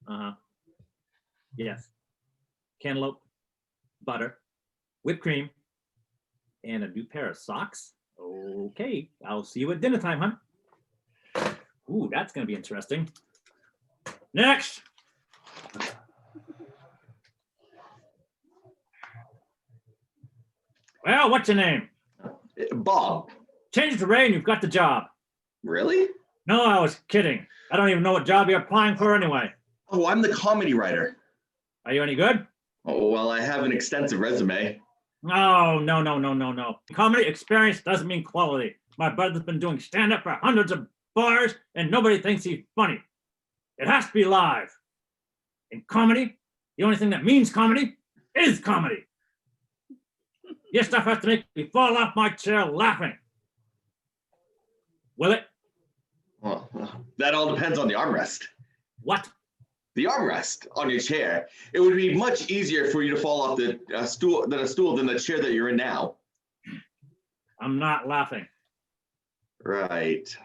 Uh-huh. Yes. Cantaloupe, butter, whipped cream, and a new pair of socks. Okay, I'll see you at dinner time, hon. Ooh, that's gonna be interesting. Next. Well, what's your name? Bob. Change it to Ray and you've got the job. Really? No, I was kidding. I don't even know what job you're applying for anyway. Oh, I'm the comedy writer. Are you any good? Oh, well, I have an extensive resume. No, no, no, no, no, no. Comedy experience doesn't mean quality. My brother's been doing stand-up for hundreds of bars and nobody thinks he's funny. It has to be live. In comedy, the only thing that means comedy is comedy. Your stuff has to make me fall off my chair laughing. Will it? Well, that all depends on the armrest. What? The armrest on your chair. It would be much easier for you to fall off the stool than the chair that you're in now. I'm not laughing. Right.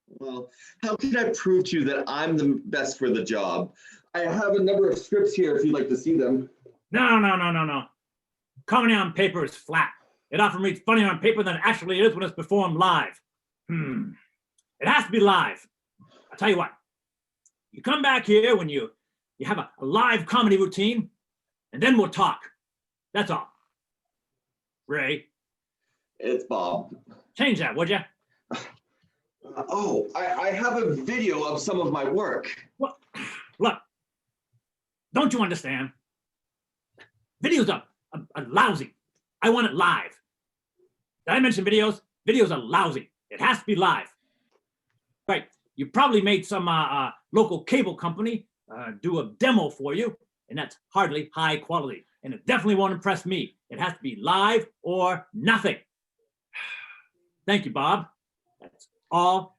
Well, how can I prove to you that I'm the best for the job? I have a number of scripts here if you'd like to see them. No, no, no, no, no. Comedy on paper is flat. It often reads funnier on paper than it actually is when it's performed live. It has to be live. I'll tell you what. You come back here when you have a live comedy routine, and then we'll talk. That's all. Ray. It's Bob. Change that, would you? I have a video of some of my work. What? Look, don't you understand? Videos are lousy. I want it live. Did I mention videos? Videos are lousy. It has to be live. Right. You probably made some local cable company do a demo for you, and that's hardly high quality. And it definitely won't impress me. It has to be live or nothing. Thank you, Bob. That's all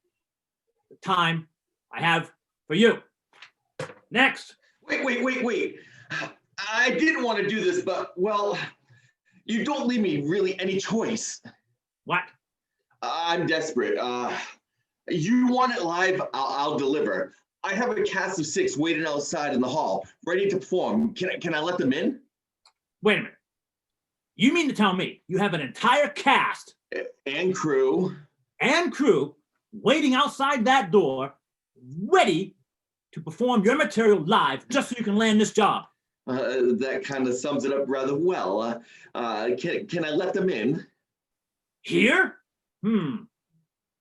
the time I have for you. Next. Wait. I didn't want to do this, but, well, you don't leave me really any choice. What? I'm desperate. You want it live, I'll deliver. I have a cast of 6 waiting outside in the hall, ready to perform. Can I let them in? Wait a minute. You mean to tell me you have an entire cast and crew waiting outside that door, ready to perform your material live just so you can land this job? That kind of sums it up rather well. Can I let them in? Here?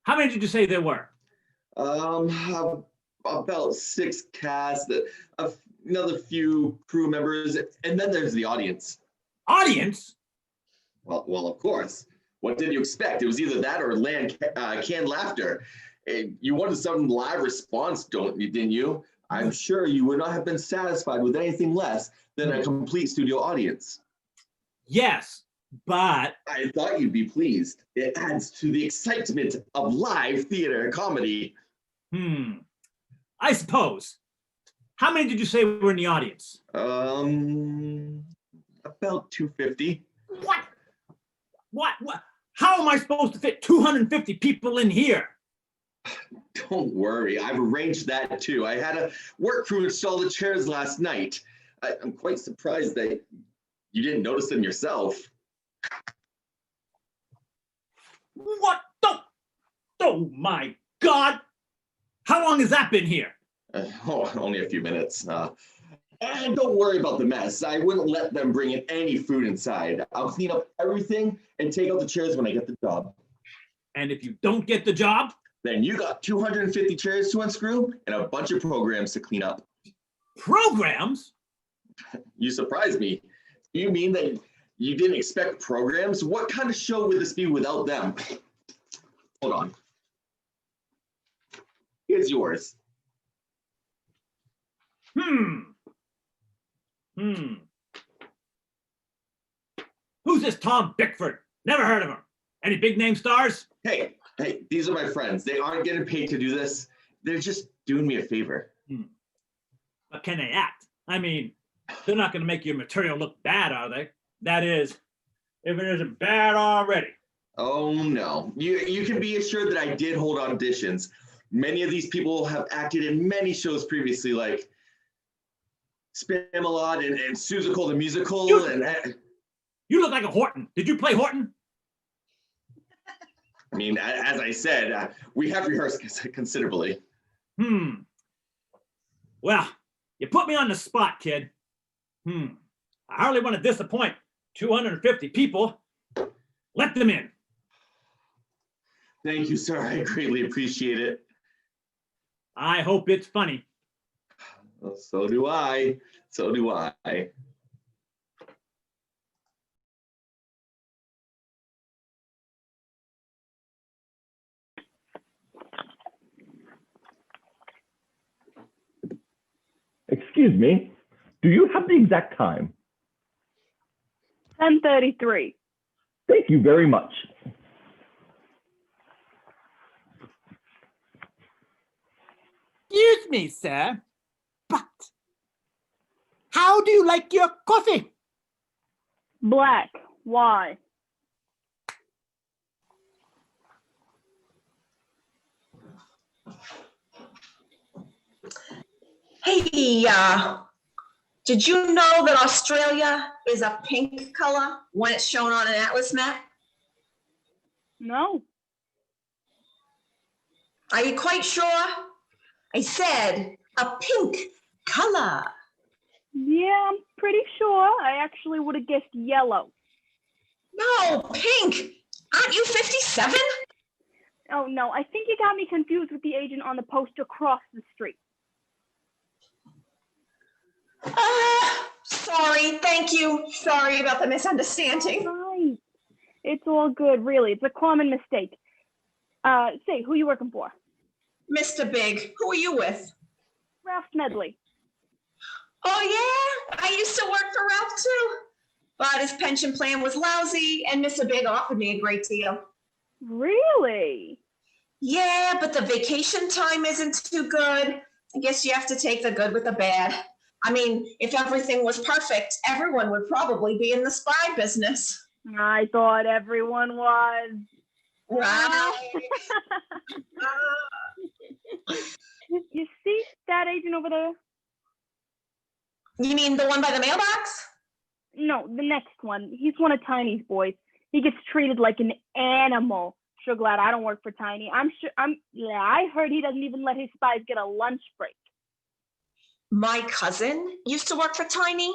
How many did you say there were? About 6 cast, another few crew members, and then there's the audience. Audience? Well, of course. What did you expect? It was either that or canned laughter. You wanted some live response, didn't you? I'm sure you would not have been satisfied with anything less than a complete studio audience. Yes, but I thought you'd be pleased. It adds to the excitement of live theater comedy. I suppose. How many did you say were in the audience? About 250. What? How am I supposed to fit 250 people in here? Don't worry, I've arranged that too. I had a work crew install the chairs last night. I'm quite surprised that you didn't notice them yourself. What? Oh my God! How long has that been here? Only a few minutes. And don't worry about the mess. I wouldn't let them bring in any food inside. I'll clean up everything and take out the chairs when I get the job. And if you don't get the job? Then you got 250 chairs to unscrew and a bunch of programs to clean up. Programs? You surprised me. You mean that you didn't expect programs? What kind of show would this be without them? Hold on. Here's yours. Who's this Tom Bickford? Never heard of him. Any big name stars? Hey, these are my friends. They aren't getting paid to do this. They're just doing me a favor. But can they act? I mean, they're not going to make your material look bad, are they? That is, if it isn't bad already. Oh, no. You can be assured that I did hold auditions. Many of these people have acted in many shows previously, like Spamalot and Seussical the musical. You- And You look like a Horton. Did you play Horton? I mean, as I said, we have rehearsed considerably. Well, you put me on the spot, kid. I hardly want to disappoint 250 people. Let them in. Thank you, sir. I greatly appreciate it. I hope it's funny. Well, so do I. So do I. Excuse me, do you have the exact time? 10:33. Thank you very much. Excuse me, sir, but how do you like your coffee? Black. Why? Hey, did you know that Australia is a pink color when it's shown on an atlas map? No. Are you quite sure? I said a pink color. Yeah, I'm pretty sure. I actually would have guessed yellow. No, pink. Aren't you 57? Oh, no. I think you got me confused with the agent on the poster across the street. Sorry, thank you. Sorry about the misunderstanding. Right. It's all good, really. It's a common mistake. Say, who you working for? Mr. Big, who are you with? Ralph Smedley. Oh, yeah? I used to work for Ralph, too. But his pension plan was lousy, and Mr. Big offered me a great deal. Really? Yeah, but the vacation time isn't too good. I guess you have to take the good with the bad. I mean, if everything was perfect, everyone would probably be in the spy business. I thought everyone was. Right. You see that agent over there? You mean the one by the mailbox? No, the next one. He's one of Tiny's boys. He gets treated like an animal. Sure glad I don't work for Tiny. I heard he doesn't even let his spies get a lunch break. My cousin used to work for Tiny.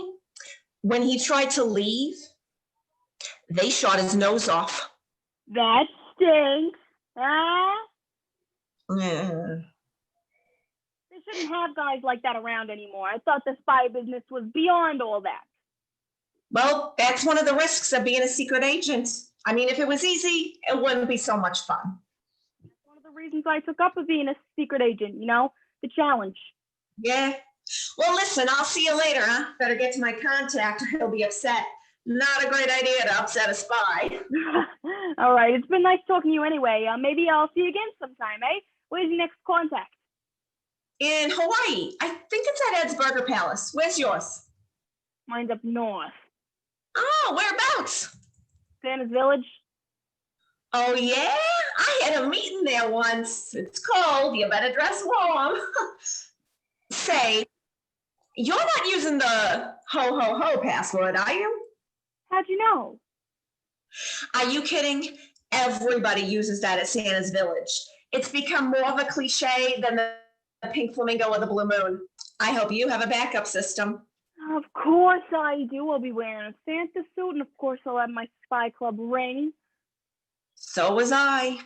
When he tried to leave, they shot his nose off. That stinks. Ah, Yeah. they shouldn't have guys like that around anymore. I thought the spy business was beyond all that. Well, that's one of the risks of being a secret agent. I mean, if it was easy, it wouldn't be so much fun. One of the reasons I took up with being a secret agent, the challenge. Yeah. Well, listen, I'll see you later, huh? Better get to my contact or he'll be upset. Not a great idea to upset a spy. All right, it's been nice talking to you anyway. Maybe I'll see you again sometime, eh? Where's your next contact? In Hawaii. I think it's at Ed's Burger Palace. Where's yours? Mine's up north. Oh, whereabouts? Santa's Village. Oh, yeah? I had a meeting there once. It's cold. You better dress warm. Say, you're not using the ho ho ho password, are you? How'd you know? Are you kidding? Everybody uses that at Santa's Village. It's become more of a cliche than the pink flamingo or the blue moon. I hope you have a backup system. Of course I do. I'll be wearing a Santa suit, and of course I'll have my Spy Club ring. So was I.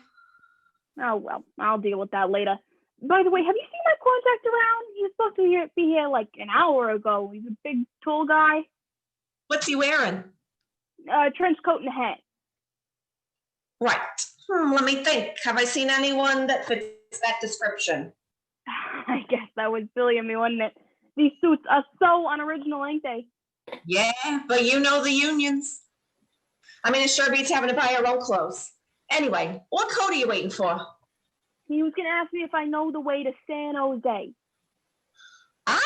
Oh, well, I'll deal with that later. By the way, have you seen my contact around? He was supposed to be here like an hour ago. He's a big, tall guy. What's he wearing? Trench coat and a hat. Right. Let me think. Have I seen anyone that fits that description? I guess that was silly of me, wasn't it? These suits are so unoriginal, ain't they? Yeah, but you know the unions. I mean, it sure beats having to buy your own clothes. Anyway, what code are you waiting for? He was going to ask me if I know the way to San Jose. Ah,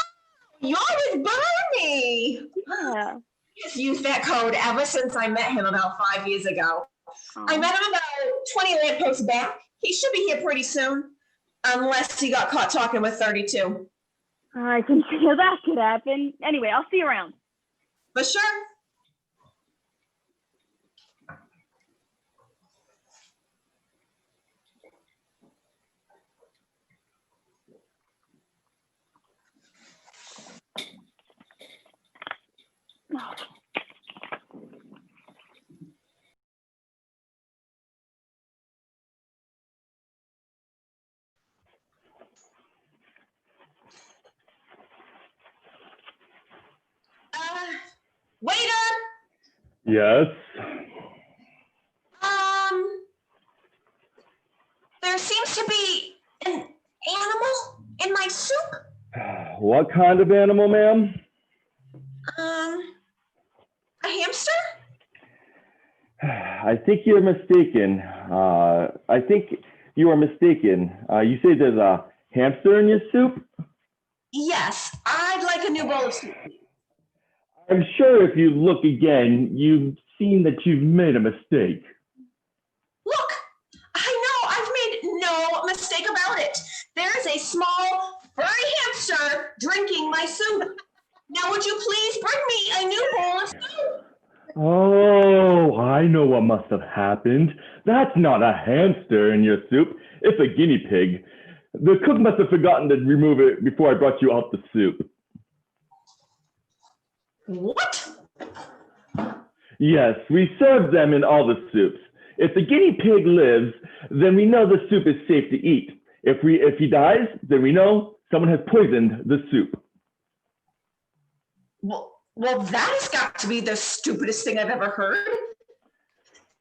you're with Barney. Yeah. He's used that code ever since I met him about 5 years ago. I met him about 20 lampposts back. He should be here pretty soon, unless he got caught talking with 32. I can see how that could happen. Anyway, I'll see you around. For sure. Waiter, Yes. there seems to be an animal in my soup. What kind of animal, ma'am? A hamster? I think you're mistaken. I think you are mistaken. You say there's a hamster in your soup? Yes, I'd like a new bowl of soup. I'm sure if you look again, you've seen that you've made a mistake. Look, I know I've made no mistake about it. There is a small furry hamster drinking my soup. Now, would you please bring me a new bowl of soup? Oh, I know what must have happened. That's not a hamster in your soup. It's a guinea pig. The cook must have forgotten to remove it before I brought you out the soup. What? Yes, we serve them in all the soups. If the guinea pig lives, then we know the soup is safe to eat. If he dies, then we know someone has poisoned the soup. Well, that has got to be the stupidest thing I've ever heard.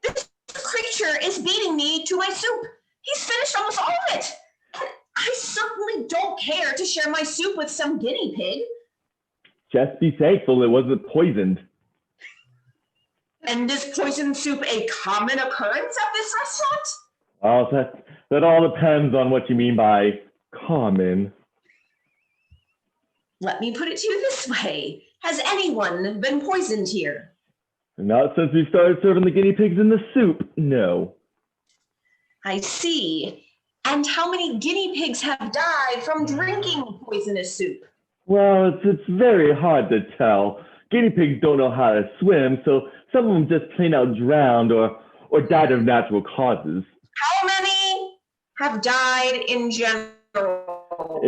This creature is beating me to my soup. He's finished almost all of it. I certainly don't care to share my soup with some guinea pig. Just be thankful it wasn't poisoned. And is poisoned soup a common occurrence at this restaurant? Well, that all depends on what you mean by common. Let me put it to you this way. Has anyone been poisoned here? Not since we started serving the guinea pigs in the soup, no. I see. And how many guinea pigs have died from drinking poisonous soup? Well, it's very hard to tell. Guinea pigs don't know how to swim, so some of them just plain out drowned or died of natural causes. How many have died in general?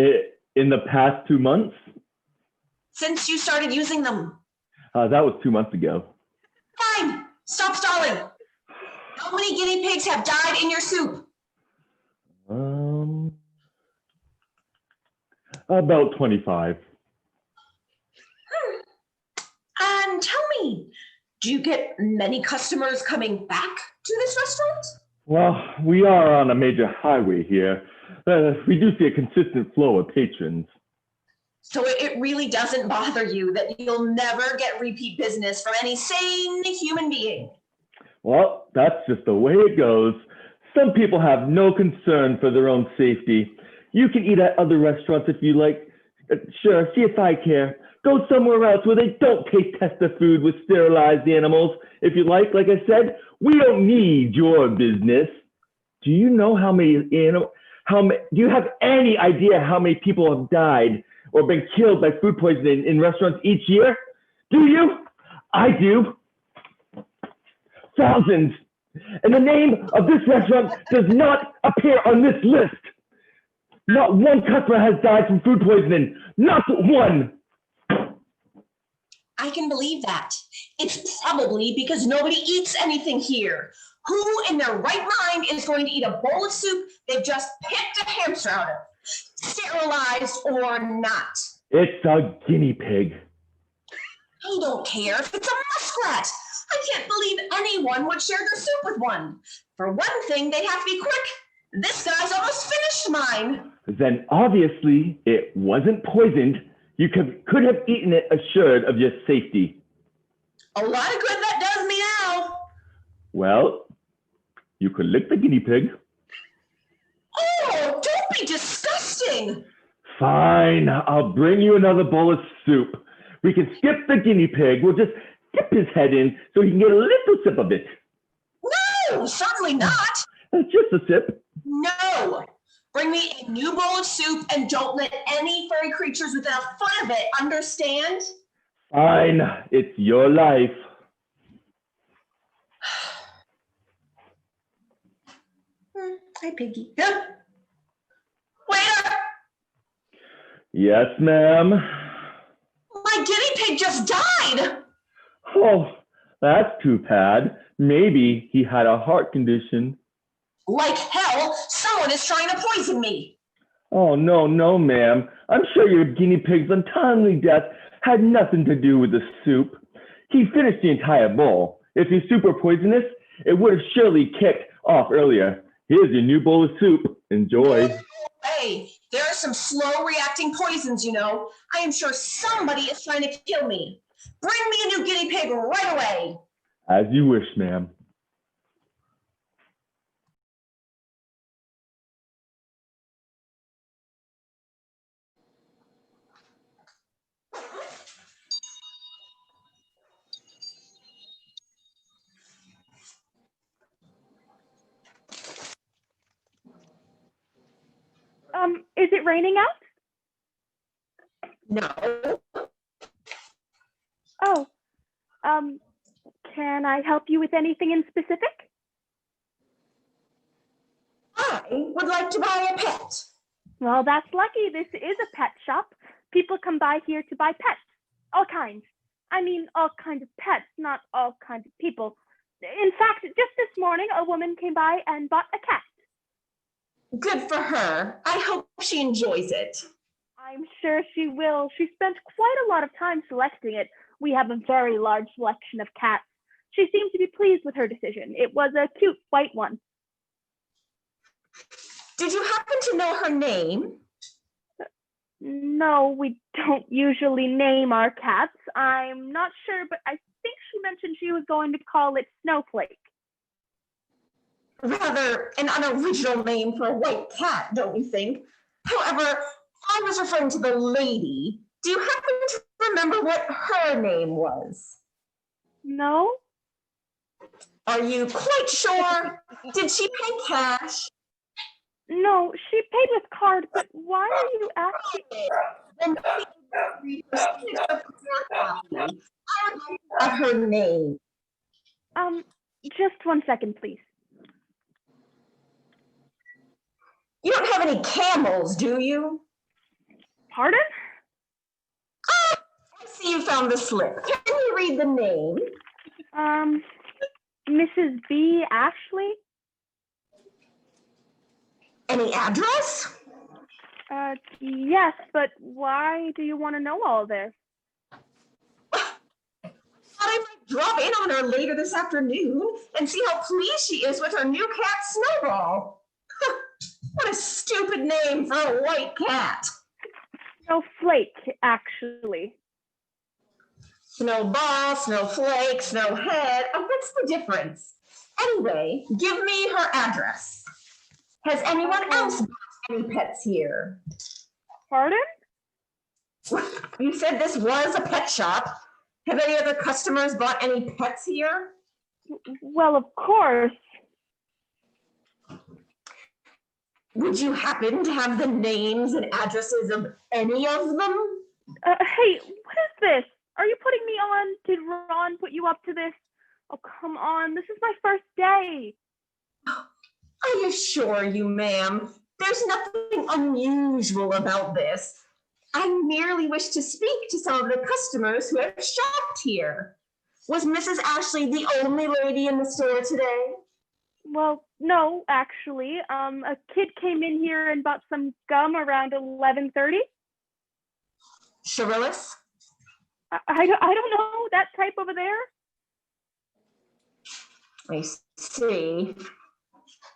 In the past 2 months? Since you started using them? That was 2 months ago. Fine, stop stalling. How many guinea pigs have died in your soup? About 25. And tell me, do you get many customers coming back to this restaurant? Well, we are on a major highway here. We do see a consistent flow of patrons. So it really doesn't bother you that you'll never get repeat business from any sane human being? Well, that's just the way it goes. Some people have no concern for their own safety. You can eat at other restaurants if you like. Sure, see if I care. Go somewhere else where they don't taste test the food with sterilized animals. If you like I said, we don't need your business. Do you know do you have any idea how many people have died or been killed by food poisoning in restaurants each year? Do you? I do. Thousands. And the name of this restaurant does not appear on this list. Not one customer has died from food poisoning. Not one. I can believe that. It's probably because nobody eats anything here. Who in their right mind is going to eat a bowl of soup they've just picked a hamster out of? Sterilized or not? It's a guinea pig. I don't care if it's a muskrat. I can't believe anyone would share their soup with one. For one thing, they'd have to be quick. This guy's almost finished mine. Then obviously it wasn't poisoned. You could have eaten it assured of your safety. A lot of good that does me now. Well, you could lick the guinea pig. Oh, don't be disgusting. Fine, I'll bring you another bowl of soup. We can skip the guinea pig. We'll just dip his head in so he can get a little sip of it. No, certainly not. Just a sip. No. Bring me a new bowl of soup and don't let any furry creatures within a foot of it, understand? Fine, it's your life. Hi, Piggy. Yeah. Waiter! Yes, ma'am. My guinea pig just died! Oh, that's too bad. Maybe he had a heart condition. Like hell, someone is trying to poison me. Oh, no, no, ma'am. I'm sure your guinea pig's untimely death had nothing to do with the soup. He finished the entire bowl. If your soup were poisonous, it would have surely kicked off earlier. Here's your new bowl of soup. Enjoy. Hey, there are some slow reacting poisons, you know. I am sure somebody is trying to kill me. Bring me a new guinea pig right away. As you wish, ma'am. Is it raining out? No. Oh, can I help you with anything in specific? I would like to buy a pet. Well, that's lucky. This is a pet shop. People come by here to buy pets. All kinds. I mean, all kinds of pets, not all kinds of people. In fact, just this morning, a woman came by and bought a cat. Good for her. I hope she enjoys it. I'm sure she will. She spent quite a lot of time selecting it. We have a very large selection of cats. She seemed to be pleased with her decision. It was a cute white one. Did you happen to know her name? No, we don't usually name our cats. I'm not sure, but I think she mentioned she was going to call it Snowflake. Rather an unoriginal name for a white cat, don't you think? However, I was referring to the lady. Do you happen to remember what her name was? No? Are you quite sure? Did she pay cash? No, she paid with card, but why are you asking? Then please I would like to have her name. Just 1 second, please. You don't have any camels, do you? Pardon? I see you found the slip. Can you read the name? Mrs. B. Ashley? Any address? Yes, but why do you want to know all this? I might drop in on her later this afternoon and see how pleased she is with her new cat, Snowball. What a stupid name for a white cat. Snowflake, actually. Snowball, Snowflake, Snowhead. What's the difference? Anyway, give me her address. Has anyone else bought any pets here? Pardon? You said this was a pet shop. Have any other customers bought any pets here? Well, of course. Would you happen to have the names and addresses of any of them? Hey, what is this? Are you putting me on? Did Ron put you up to this? Oh, come on. This is my first day. I assure you, ma'am, there's nothing unusual about this. I merely wish to speak to some of the customers who have shopped here. Was Mrs. Ashley the only lady in the store today? Well, no, actually. A kid came in here and bought some gum around 11:30. Cherillis? I don't know, that type over there. I see.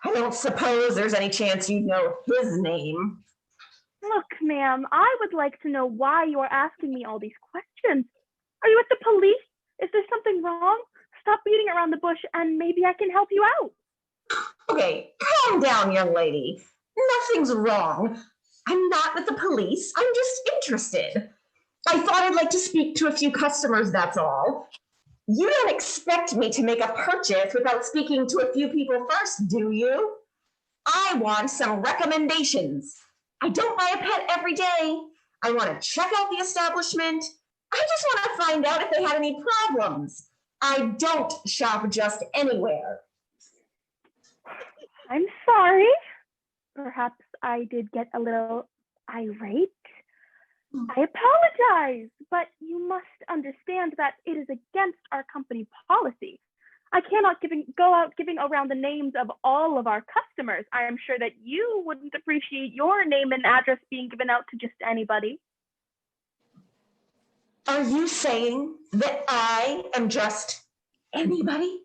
I don't suppose there's any chance you know his name. Look, ma'am, I would like to know why you are asking me all these questions. Are you at the police? Is there something wrong? Stop beating around the bush and maybe I can help you out. Okay, calm down, young lady. Nothing's wrong. I'm not with the police. I'm just interested. I thought I'd like to speak to a few customers, that's all. You don't expect me to make a purchase without speaking to a few people first, do you? I want some recommendations. I don't buy a pet every day. I want to check out the establishment. I just want to find out if they had any problems. I don't shop just anywhere. I'm sorry. Perhaps I did get a little irate. I apologize, but you must understand that it is against our company policy. I cannot go out giving around the names of all of our customers. I am sure that you wouldn't appreciate your name and address being given out to just anybody. Are you saying that I am just anybody?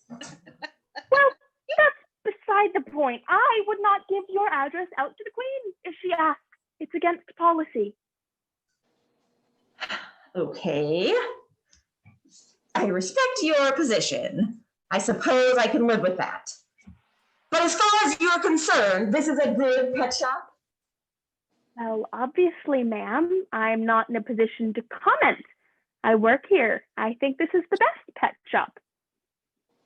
Well, that's beside the point. I would not give your address out to the Queen if she asks. It's against policy. Okay. I respect your position. I suppose I can live with that. But as far as you're concerned, this is a good pet shop? Well, obviously, ma'am, I'm not in a position to comment. I work here. I think this is the best pet shop.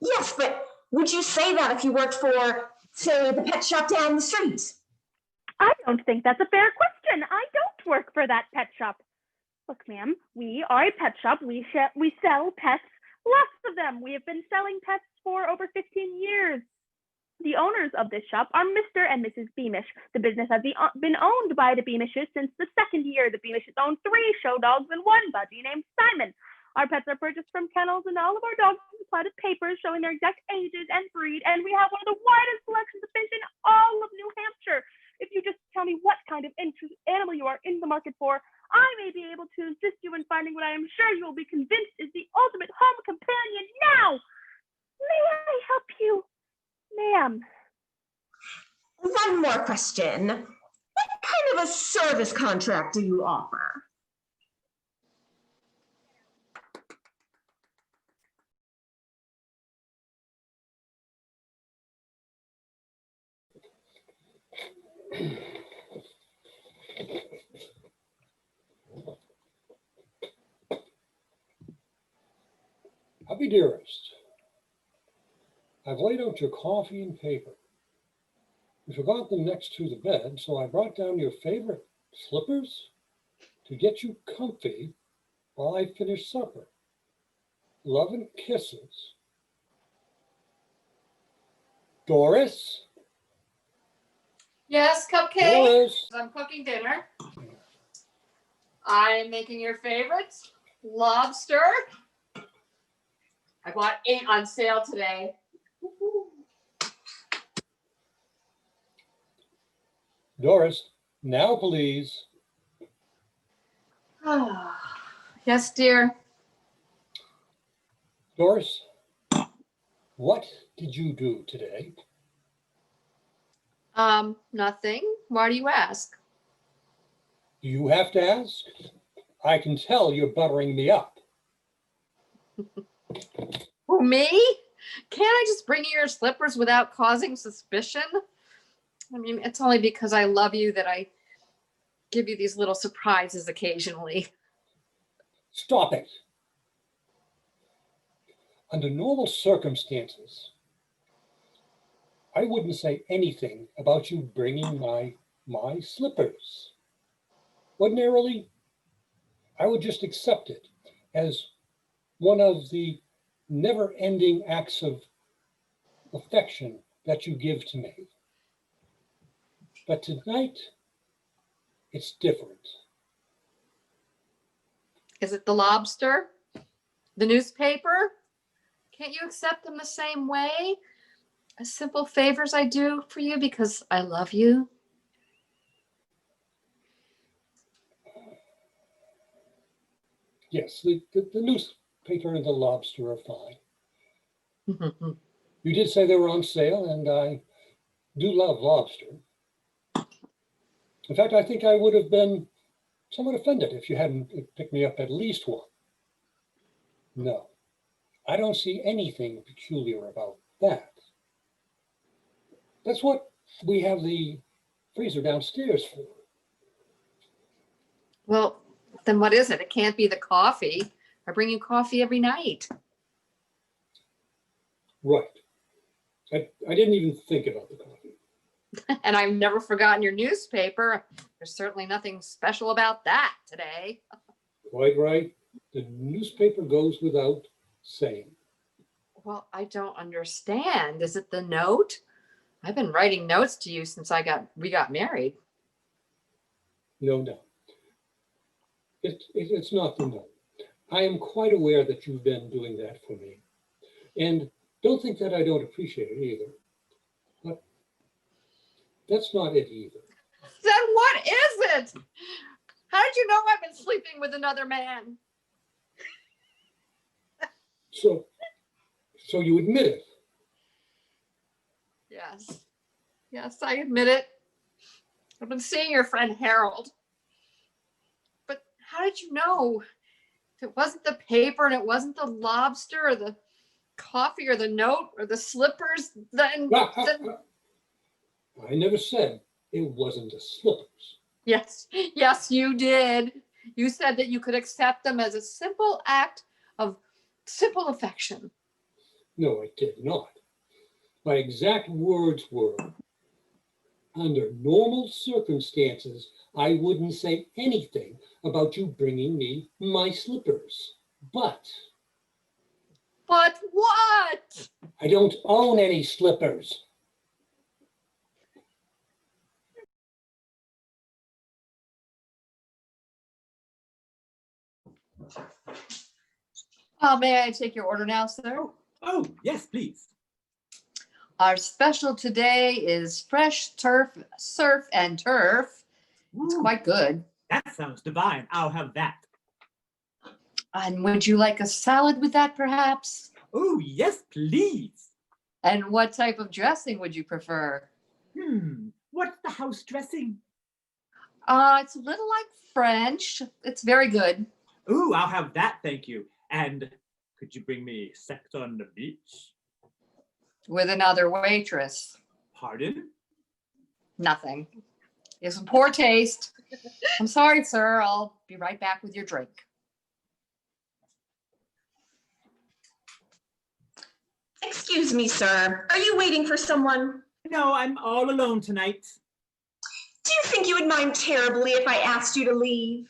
Yes, but would you say that if you worked for, say, the pet shop down the street? I don't think that's a fair question. I don't work for that pet shop. Look, ma'am, we are a pet shop. We sell pets, lots of them. We have been selling pets for over 15 years. The owners of this shop are Mr. and Mrs. Beamish. The business has been owned by the Beamishes since the second year. The Beamishes own 3 show dogs and 1 budgie named Simon. Our pets are purchased from kennels, and all of our dogs are supplied with papers showing their exact ages and breed, and we have one of the widest selections of fish in all of New Hampshire. If you just tell me what kind of animal you are in the market for, I may be able to assist you in finding what I am sure you will be convinced is the ultimate home companion now. May I help you, ma'am? One more question. What kind of a service contract do you offer? Hubby dearest, I've laid out your coffee and paper. You forgot them next to the bed, so I brought down your favorite slippers to get you comfy while I finish supper. Love and kisses. Doris? Yes, Cupcake. Doris? I'm cooking dinner. I'm making your favorites. Lobster. I bought 8 on sale today. Doris, now please. Yes, dear. Doris, what did you do today? Nothing. Why do you ask? Do you have to ask? I can tell you're buttering me up. Who, me? Can't I just bring you your slippers without causing suspicion? I mean, it's only because I love you that I give you these little surprises occasionally. Stop it. Under normal circumstances, I wouldn't say anything about you bringing my slippers. Ordinarily, I would just accept it as one of the never-ending acts of affection that you give to me. But tonight, it's different. Is it the lobster? The newspaper? Can't you accept them the same way? As simple favors I do for you because I love you? Yes, the newspaper and the lobster are fine. You did say they were on sale, and I do love lobster. In fact, I think I would have been somewhat offended if you hadn't picked me up at least one. No, I don't see anything peculiar about that. That's what we have the freezer downstairs for. Well, then what is it? It can't be the coffee. I bring you coffee every night. Right. I didn't even think about the coffee. And I've never forgotten your newspaper. There's certainly nothing special about that today. Quite right. The newspaper goes without saying. Well, I don't understand. Is it the note? I've been writing notes to you since we got married. No, no. It's not the note. I am quite aware that you've been doing that for me. And don't think that I don't appreciate it either. But that's not it either. Then what is it? How did you know I've been sleeping with another man? So you admit it. Yes. Yes, I admit it. I've been seeing your friend Harold. But how did you know? If it wasn't the paper and it wasn't the lobster or the coffee or the note or the slippers, then I never said it wasn't the slippers. yes, you did. You said that you could accept them as a simple act of simple affection. No, I did not. My exact words were, under normal circumstances, I wouldn't say anything about you bringing me my slippers. But But what? I don't own any slippers. May I take your order now, sir? Oh, yes, please. Our special today is fresh turf, surf and turf. It's Ooh, quite good. that sounds divine. I'll have that. And would you like a salad with that, perhaps? Oh, yes, please. And what type of dressing would you prefer? What's the house dressing? It's a little like French. It's very good. Oh, I'll have that, thank you. And could you bring me sex on the beach? With another waitress. Pardon? Nothing. It's in poor taste. I'm sorry, sir. I'll be right back with your drink. Excuse me, sir. Are you waiting for someone? No, I'm all alone tonight. Do you think you would mind terribly if I asked you to leave?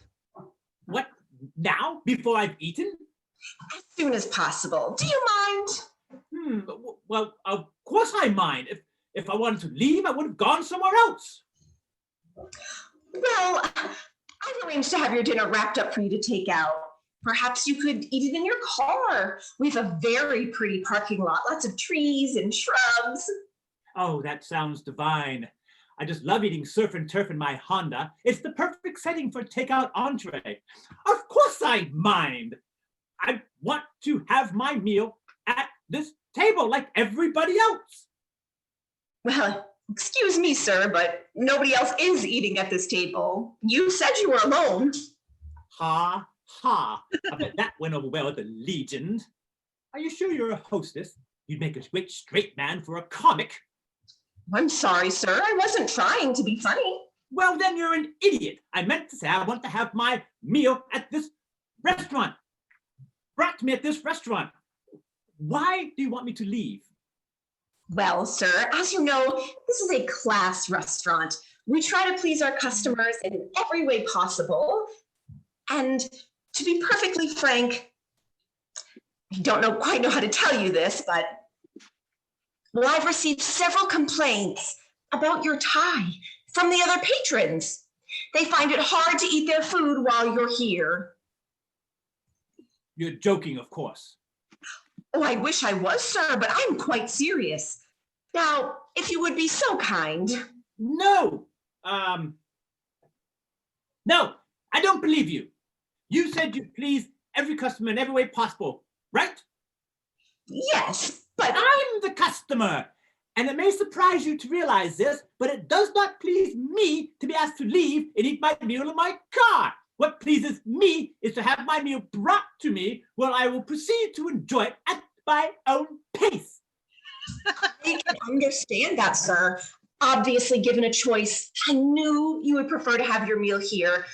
What, now? Before I've eaten? As soon as possible. Do you mind? Well, of course I mind. If I wanted to leave, I would have gone somewhere else. Well, I've arranged to have your dinner wrapped up for you to take out. Perhaps you could eat it in your car. We have a very pretty parking lot, lots of trees and shrubs. Oh, that sounds divine. I just love eating surf and turf in my Honda. It's the perfect setting for takeout entree. Of course I mind. I want to have my meal at this table like everybody else. Well, excuse me, sir, but nobody else is eating at this table. You said you were alone. Ha, ha. I bet that went over well at the Legion. Are you sure you're a hostess? You'd make a great straight man for a comic. I'm sorry, sir. I wasn't trying to be funny. Well, then you're an idiot. I meant to say I want to have my meal at this restaurant. Brought to me at this restaurant. Why do you want me to leave? Well, sir, as you know, this is a class restaurant. We try to please our customers in every way possible. And to be perfectly frank, I don't quite know how to tell you this, but well, I've received several complaints about your tie from the other patrons. They find it hard to eat their food while you're here. You're joking, of course. Oh, I wish I was, sir, but I'm quite serious. Now, if you would be so kind. No. No, I don't believe you. You said you'd please every customer in every way possible, right? Yes, but I'm the customer. And it may surprise you to realize this, but it does not please me to be asked to leave and eat my meal in my car. What pleases me is to have my meal brought to me where I will proceed to enjoy it at my own pace. I can understand that, sir. Obviously, given a choice, I knew you would prefer to have your meal here.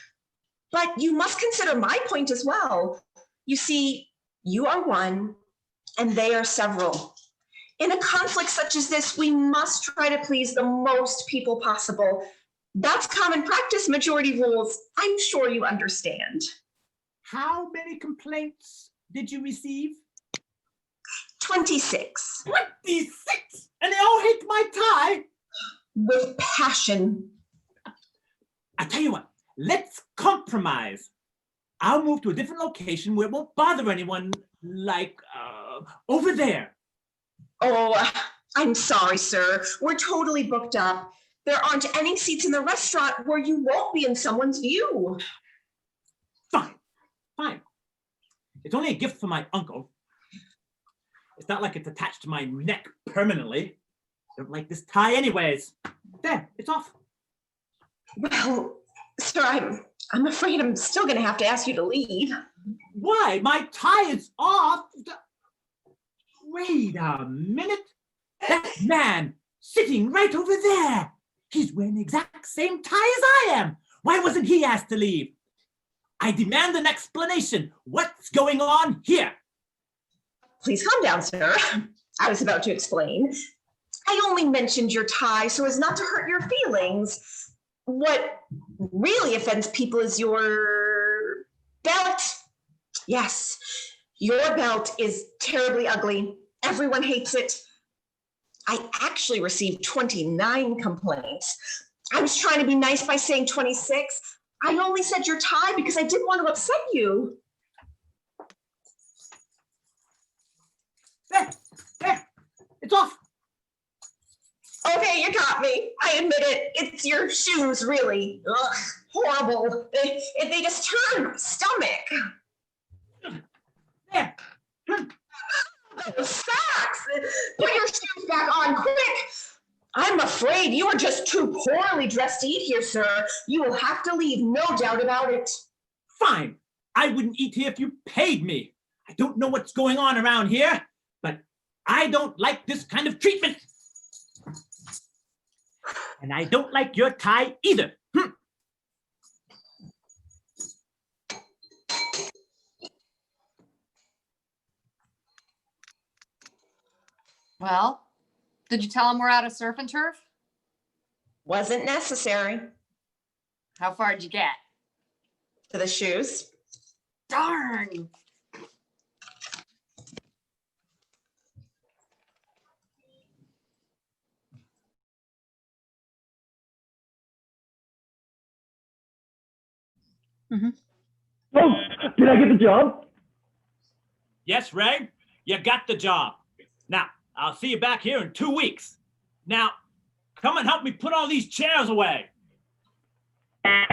But you must consider my point as well. You see, you are one, and they are several. In a conflict such as this, we must try to please the most people possible. That's common practice, majority rules. I'm sure you understand. How many complaints did you receive? 26. 26! And they all hate my tie? With passion. I tell you what, let's compromise. I'll move to a different location where it won't bother anyone, like over there. Oh, I'm sorry, sir. We're totally booked up. There aren't any seats in the restaurant where you won't be in someone's view. Fine, fine. It's only a gift from my uncle. It's not like it's attached to my neck permanently. I don't like this tie anyways. There, it's off. Well, sir, I'm afraid I'm still gonna have to ask you to leave. Why? My tie is off. Wait a minute. That man sitting right over there. He's wearing the exact same tie as I am. Why wasn't he asked to leave? I demand an explanation. What's going on here? Please calm down, sir. I was about to explain. I only mentioned your tie so as not to hurt your feelings. What really offends people is your belt. Yes, your belt is terribly ugly. Everyone hates it. I actually received 29 complaints. I was trying to be nice by saying 26. I only said your tie because I didn't want to upset you. There, it's off. Okay, you got me. I admit it. It's your shoes, really. Ugh, horrible. They just turn my stomach. There. Those socks. Put your shoes back on quick. I'm afraid you are just too poorly dressed to eat here, sir. You will have to leave, no doubt about it. Fine. I wouldn't eat here if you paid me. I don't know what's going on around here, but I don't like this kind of treatment. And I don't like your tie either. Well, did you tell him we're out of surf and turf? Wasn't necessary. How far did you get? To the shoes. Darn. Oh, did I get the job? Yes, Ray, you got the job. Now, I'll see you back here in 2 weeks. Now, come and help me put all these chairs away. Eh,